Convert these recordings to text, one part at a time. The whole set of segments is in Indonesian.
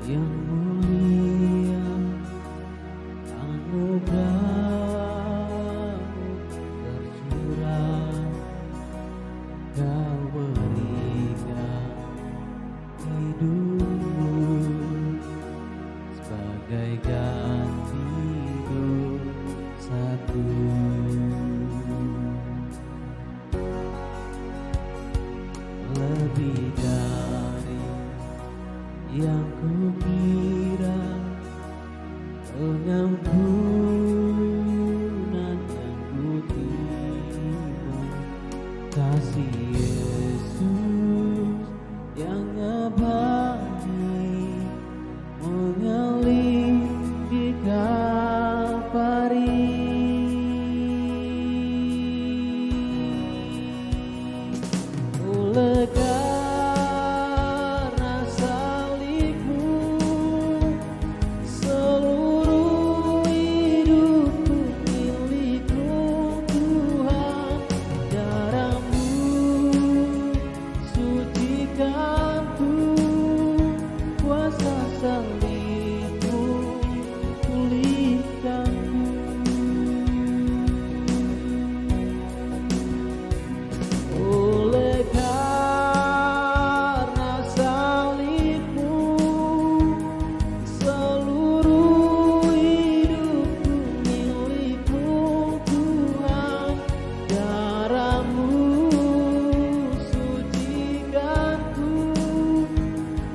yang mulia, anugerah-Mu tercurah, Kau berikan hidupmu sebagai ganti dosaku. Lebih dari yang kukira, pengampunan yang kuterima, kasih Yesus yang abadi mengalir di Kalvari. Oleh karena salib-Mu, seluruh hidupku milik-Mu Tuhan. Darah-Mu sucikanku, kuasa salib-Mu pulihkanku. Oleh karena salib-Mu, seluruh hidupku milik-Mu Tuhan. Darah-Mu sucikanku,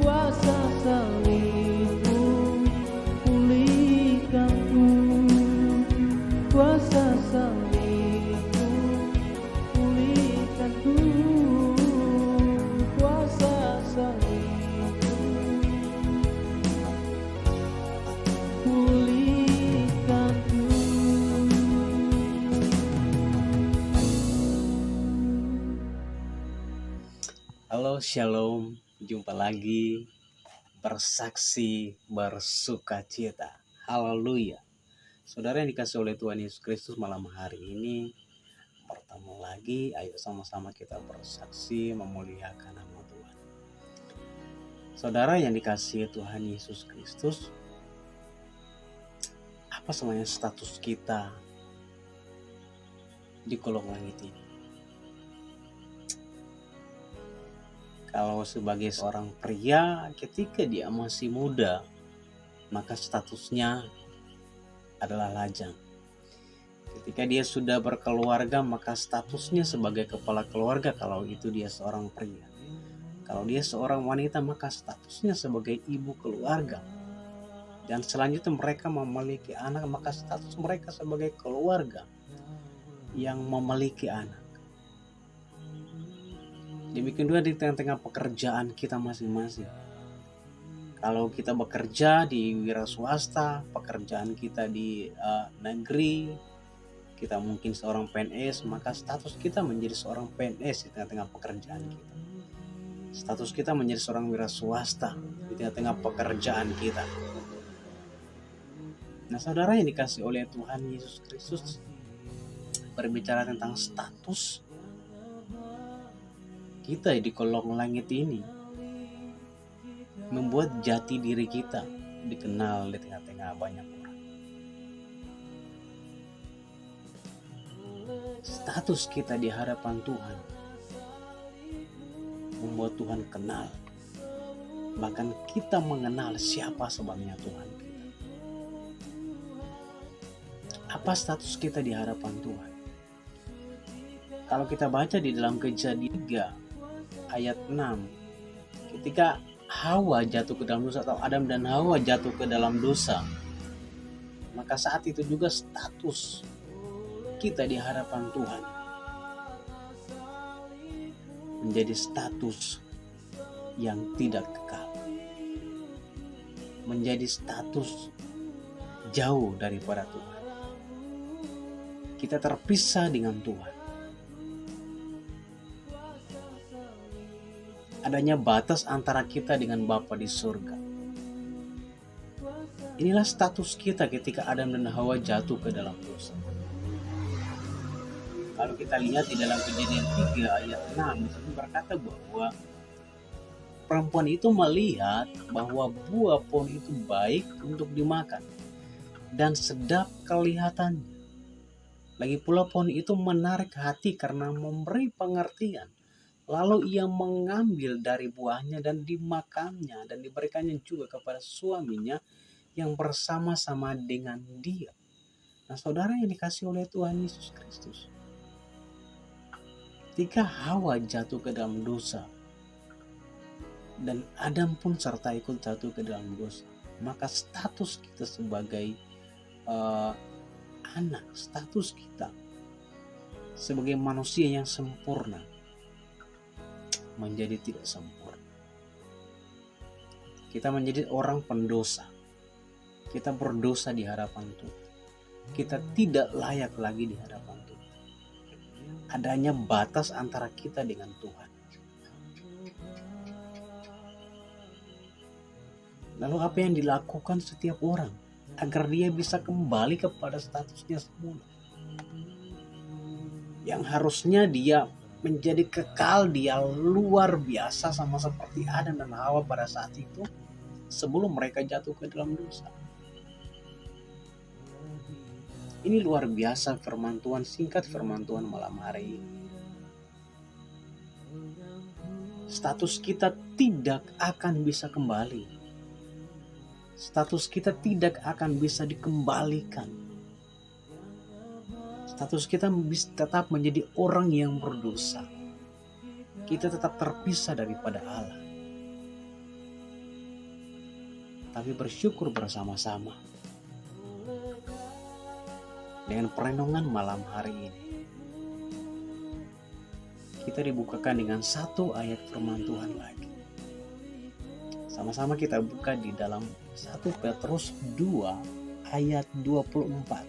kuasa salib-Mu pulihkanku, kuasa salib-Mu pulihkanku, kuasa salib-Mu pulihkanku. Halo, shalom. Jumpa lagi bersaksi bersukacita. Haleluya. Saudara yang dikasih oleh Tuhan Yesus Kristus, malam hari ini bertemu lagi. Ayo sama-sama kita bersaksi memuliakan nama Tuhan. Saudara yang dikasih Tuhan Yesus Kristus, apa sebenarnya status kita di kolong langit ini? Kalau sebagai seorang pria ketika dia masih muda, maka statusnya adalah lajang. Ketika dia sudah berkeluarga, maka statusnya sebagai kepala keluarga kalau itu dia seorang pria. Kalau dia seorang wanita, maka statusnya sebagai ibu keluarga. Dan selanjutnya mereka memiliki anak, maka status mereka sebagai keluarga yang memiliki anak. Demikian juga di tengah-tengah pekerjaan kita masing-masing. Kalau kita bekerja di wira swasta, pekerjaan kita di negeri, kita mungkin seorang PNS, maka status kita menjadi seorang PNS di tengah-tengah pekerjaan kita. Status kita menjadi seorang wira swasta di tengah-tengah pekerjaan kita. Nah, saudara yang dikasih oleh Tuhan Yesus Kristus, berbicara tentang status kita di kolong langit ini, membuat jati diri kita dikenal di tengah-tengah banyak orang. Status kita di hadapan Tuhan membuat Tuhan kenal. Bahkan kita mengenal siapa sebenarnya Tuhan kita. Apa status kita di hadapan Tuhan? Kalau kita baca di dalam Kejadian 3 ayat 6, ketika Hawa jatuh ke dalam dosa, atau Adam dan Hawa jatuh ke dalam dosa, maka saat itu juga status kita di hadapan Tuhan menjadi status yang tidak kekal, menjadi status jauh daripada Tuhan. Kita terpisah dengan Tuhan. Adanya batas antara kita dengan Bapa di surga. Inilah status kita ketika Adam dan Hawa jatuh ke dalam dosa. Kalau kita lihat di dalam Kejadian 3 ayat 6, itu berkata bahwa perempuan itu melihat bahwa buah pohon itu baik untuk dimakan dan sedap kelihatannya. Lagi pula pohon itu menarik hati karena memberi pengertian. Lalu ia mengambil dari buahnya dan dimakannya dan diberikannya juga kepada suaminya yang bersama-sama dengan dia. Nah, saudara yang dikasihi oleh Tuhan Yesus Kristus, ketika Hawa jatuh ke dalam dosa dan Adam pun serta ikut jatuh ke dalam dosa, maka status kita sebagai anak, status kita sebagai manusia yang sempurna menjadi tidak sempurna. Kita menjadi orang pendosa. Kita berdosa di hadapan Tuhan. Kita tidak layak lagi di hadapan Tuhan. Adanya batas antara kita dengan Tuhan. Lalu apa yang dilakukan setiap orang agar dia bisa kembali kepada statusnya semula? Yang harusnya dia menjadi kekal, dia luar biasa sama seperti Adam dan Hawa pada saat itu sebelum mereka jatuh ke dalam dosa. Ini luar biasa firman Tuhan, singkat firman Tuhan malam hari ini. Status kita tidak akan bisa kembali. Status kita tidak akan bisa dikembalikan. Status kita tetap menjadi orang yang berdosa. Kita tetap terpisah daripada Allah. Tapi bersyukur bersama-sama dengan perenungan malam hari ini. Kita dibukakan dengan satu ayat firman Tuhan lagi. Sama-sama kita buka di dalam 1 Petrus 2 ayat 24.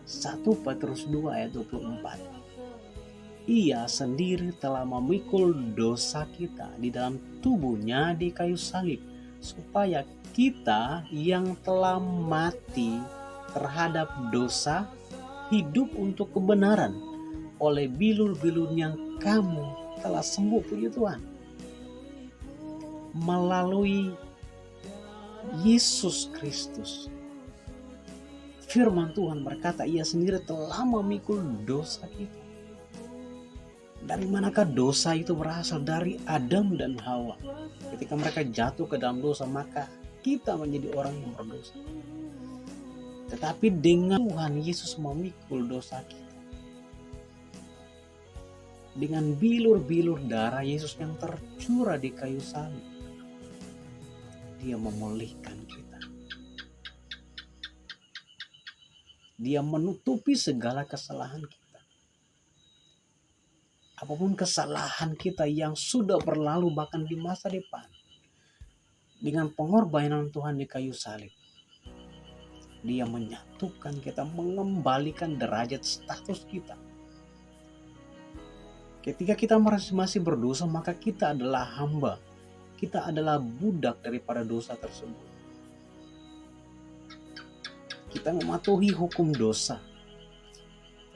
1 Petrus 2 ayat 24. Ia sendiri telah memikul dosa kita di dalam tubuhnya di kayu salib, supaya kita yang telah mati terhadap dosa hidup untuk kebenaran. Oleh bilur-bilur yang kamu telah sembuh, puji Tuhan. Melalui Yesus Kristus, firman Tuhan berkata ia sendiri telah memikul dosa kita. Dari manakah dosa itu berasal? Dari Adam dan Hawa. Ketika mereka jatuh ke dalam dosa, maka kita menjadi orang yang berdosa. Tetapi dengan Tuhan Yesus memikul dosa kita, dengan bilur-bilur darah Yesus yang tercurah di kayu salib, dia memulihkan kita. Dia menutupi segala kesalahan kita. Apapun kesalahan kita yang sudah berlalu bahkan di masa depan, dengan pengorbanan Tuhan di kayu salib, dia menyatukan kita, mengembalikan derajat status kita. Ketika kita masih berdosa, maka kita adalah hamba. Kita adalah budak daripada dosa tersebut. Kita mematuhi hukum dosa.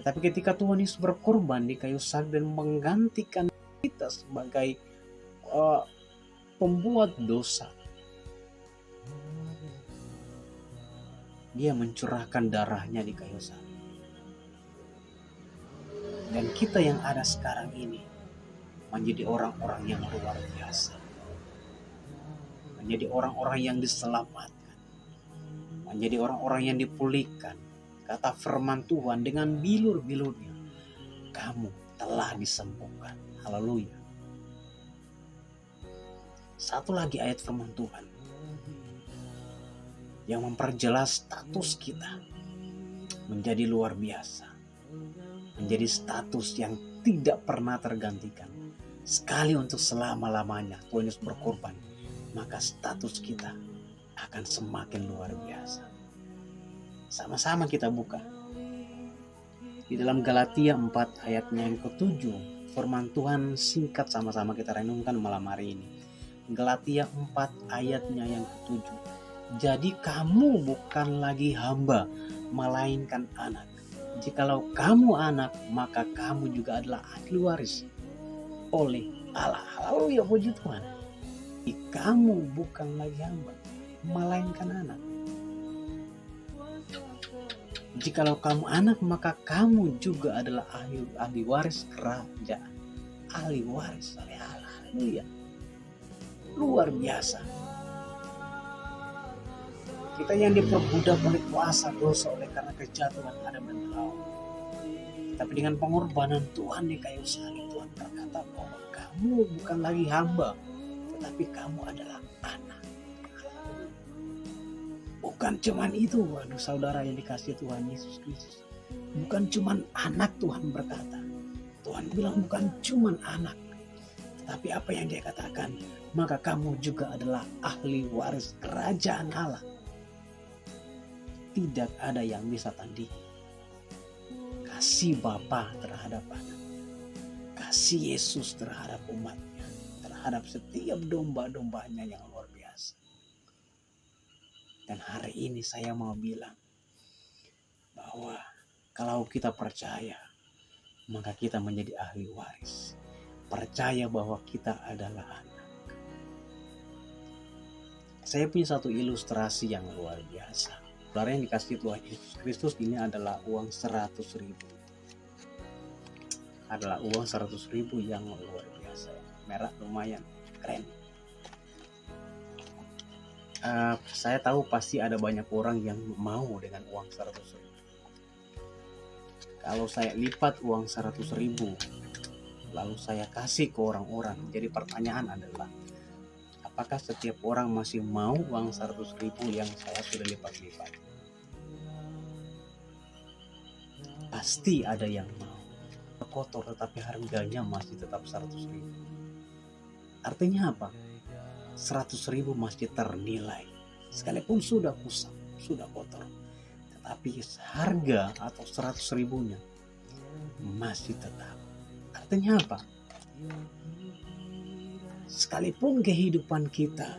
Tetapi ketika Tuhan Yesus berkorban di kayu salib dan menggantikan kita sebagai pembuat dosa, dia mencurahkan darahnya di kayu salib. Dan kita yang ada sekarang ini menjadi orang-orang yang luar biasa. Menjadi orang-orang yang diselamatkan. Menjadi orang-orang yang dipulihkan. Kata firman Tuhan, dengan bilur-bilurnya kamu telah disembuhkan. Haleluya. Satu lagi ayat firman Tuhan yang memperjelas status kita menjadi luar biasa. Menjadi status yang tidak pernah tergantikan. Sekali untuk selama-lamanya Tuhan Yesus berkorban, maka status kita akan semakin luar biasa. Sama-sama kita buka di dalam Galatia 4 ayatnya yang ke-7. Firman Tuhan singkat sama-sama kita renungkan malam hari ini. Galatia 4 ayatnya yang ke-7. Jadi kamu bukan lagi hamba, melainkan anak. Jikalau kamu anak, maka kamu juga adalah ahli waris oleh Allah. Haleluya, puji Tuhan. Kamu bukan lagi hamba, melainkan anak. Jikalau kamu anak, maka kamu juga adalah ahli waris kerajaan. Ahli waris, haleluya. Luar biasa. Kita yang diperbudak oleh kuasa dosa oleh karena kejatuhan Adam dan Hawa. Tapi dengan pengorbanan Tuhan di kayu salib, Tuhan berkata bahwa kamu bukan lagi hamba, tetapi kamu adalah anak. Bukan cuman itu, waduh saudara yang dikasihi Tuhan Yesus Kristus. Bukan cuman anak, Tuhan berkata. Tuhan bilang bukan cuman anak, tetapi apa yang dia katakan, maka kamu juga adalah ahli waris kerajaan Allah. Tidak ada yang bisa tandingi kasih Bapa terhadap anak, kasih Yesus terhadap umatnya, terhadap setiap domba-dombanya yang luar biasa. Dan hari ini saya mau bilang bahwa kalau kita percaya, maka kita menjadi ahli waris. Percaya bahwa kita adalah anak. Saya punya satu ilustrasi yang luar biasa. Saudara yang dikasih Tuhan Yesus Kristus, ini adalah uang 100.000. Adalah uang 100.000 yang luar biasa. Merah lumayan keren. Saya tahu pasti ada banyak orang yang mau dengan uang 100.000. Kalau saya lipat uang 100.000, lalu saya kasih ke orang-orang, jadi pertanyaan adalah, apakah setiap orang masih mau uang 100.000 yang saya sudah lipat-lipat? Pasti ada yang mau. Kotor tetapi harganya masih tetap 100.000. Artinya apa? 100.000 masih ternilai. Sekalipun sudah kusam, sudah kotor. Tetapi harga atau 100.000-nya masih tetap. Artinya apa? Sekalipun kehidupan kita,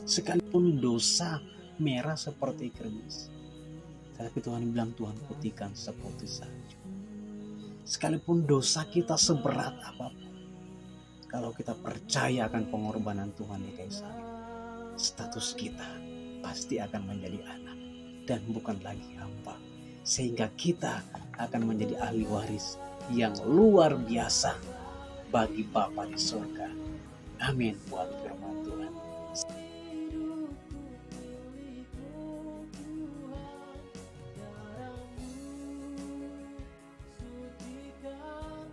sekalipun dosa merah seperti kermis, tapi Tuhan bilang Tuhan putihkan seputih salju. Sekalipun dosa kita seberat apapun, kalau kita percaya akan pengorbanan Tuhan di kayu salib, status kita pasti akan menjadi anak dan bukan lagi hamba, sehingga kita akan menjadi ahli waris yang luar biasa bagi Bapa di surga. Amin. Buat firman